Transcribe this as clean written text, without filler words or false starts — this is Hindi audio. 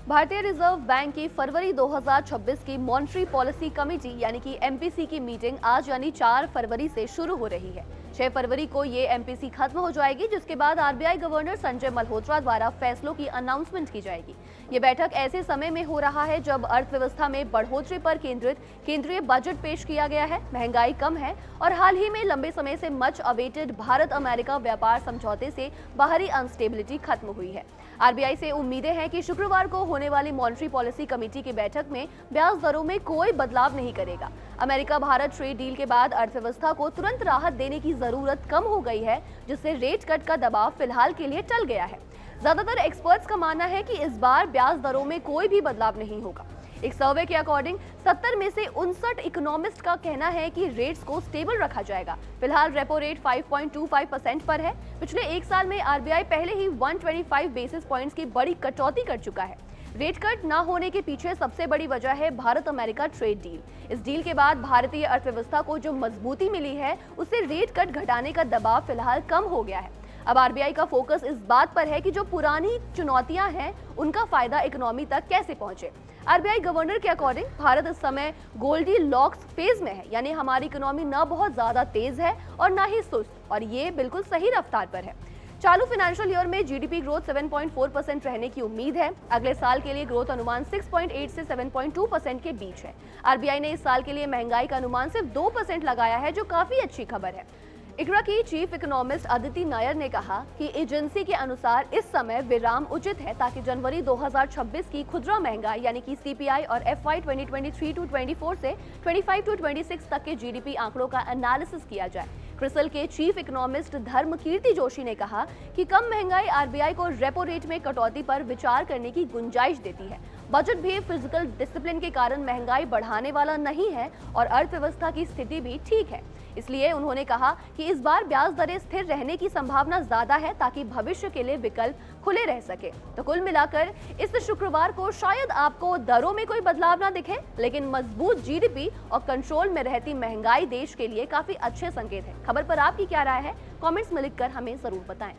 भारतीय रिजर्व बैंक की फरवरी 2026 की मॉनेटरी पॉलिसी कमेटी यानी कि एमपीसी की मीटिंग आज यानी 4 फरवरी से शुरू हो रही है। 6 फरवरी को ये एमपीसी खत्म हो जाएगी, जिसके बाद आरबीआई गवर्नर संजय मल्होत्रा द्वारा फैसलों की अनाउंसमेंट की जाएगी। ये बैठक ऐसे समय में हो रहा है जब अर्थव्यवस्था में बढ़ोतरी पर केंद्रित केंद्रीय बजट पेश किया गया है, महंगाई कम है और हाल ही में लंबे समय से मच अवेटेड भारत अमेरिका व्यापार समझौते से बाहरी अनस्टेबिलिटी खत्म हुई है। आरबीआई से उम्मीदें हैं कि शुक्रवार को होने वाली मॉनेटरी पॉलिसी कमेटी की बैठक में ब्याज दरों में कोई बदलाव नहीं करेगा। अमेरिका भारत ट्रेड डील के बाद अर्थव्यवस्था को तुरंत राहत देने की जरूरत कम हो गई है, जिससे रेट कट का दबाव फिलहाल के लिए टल गया है। ज्यादातर एक्सपर्ट्स का मानना है कि इस बार ब्याज दरों में कोई भी बदलाव नहीं होगा। एक सर्वे के अकॉर्डिंग 70 में से 59 इकोनॉमिस्ट का कहना है कि रेट्स को स्टेबल रखा जाएगा। फिलहाल रेपो रेट 5.25% पर है। पिछले एक साल में आरबीआई पहले ही 125 बेसिस पॉइंट्स की बड़ी कटौती कर चुका है। रेट कट ना होने के पीछे सबसे बड़ी वजह है भारत अमेरिका ट्रेड डील। इस डील के बाद भारतीय अर्थव्यवस्था को जो मजबूती मिली है, उससे रेट कट घटाने का दबाव फिलहाल कम हो गया है। अब आरबीआई का फोकस इस बात पर है कि जो पुरानी चुनौतियां हैं, उनका फायदा इकोनॉमी तक कैसे पहुंचे। आरबीआई गवर्नर के अकॉर्डिंग भारत इस समय गोल्डी लॉक्स फेज में है, यानी हमारी इकोनॉमी न बहुत ज्यादा तेज है और ना ही सुस्त, और ये बिल्कुल सही रफ्तार पर है। चालू फाइनेंशियल ईयर में जीडीपी ग्रोथ 7.4% रहने की उम्मीद है। अगले साल के लिए ग्रोथ अनुमान 6.8 से 7.2% के बीच है। आरबीआई ने इस साल के लिए महंगाई का अनुमान सिर्फ 2% लगाया है, जो काफी अच्छी खबर है। इकरा की चीफ इकोनॉमिस्ट अदिति नायर ने कहा कि एजेंसी के अनुसार इस समय विराम उचित है ताकि जनवरी 2026 की खुदरा महंगाई यानी कि सीपीआई और एफवाई 2023-24 से 25-26 तक के जीडीपी आंकड़ों का एनालिसिस किया जाए। क्रिसल के चीफ इकोनॉमिस्ट धर्मकीर्ति जोशी ने कहा कि कम महंगाई आरबीआई को रेपो रेट में कटौती पर विचार करने की गुंजाइश देती है। बजट भी फिजिकल डिसिप्लिन के कारण महंगाई बढ़ाने वाला नहीं है और अर्थव्यवस्था की स्थिति भी ठीक है। इसलिए उन्होंने कहा कि इस बार ब्याज दरें स्थिर रहने की संभावना ज्यादा है ताकि भविष्य के लिए विकल्प खुले रह सके। तो कुल मिलाकर इस शुक्रवार को शायद आपको दरों में कोई बदलाव ना दिखे, लेकिन मजबूत जीडीपी और कंट्रोल में रहती महंगाई देश के लिए काफी अच्छे संकेत है। खबर पर आपकी क्या राय है? कमेंट्स में लिखकर हमें जरूर बताएं।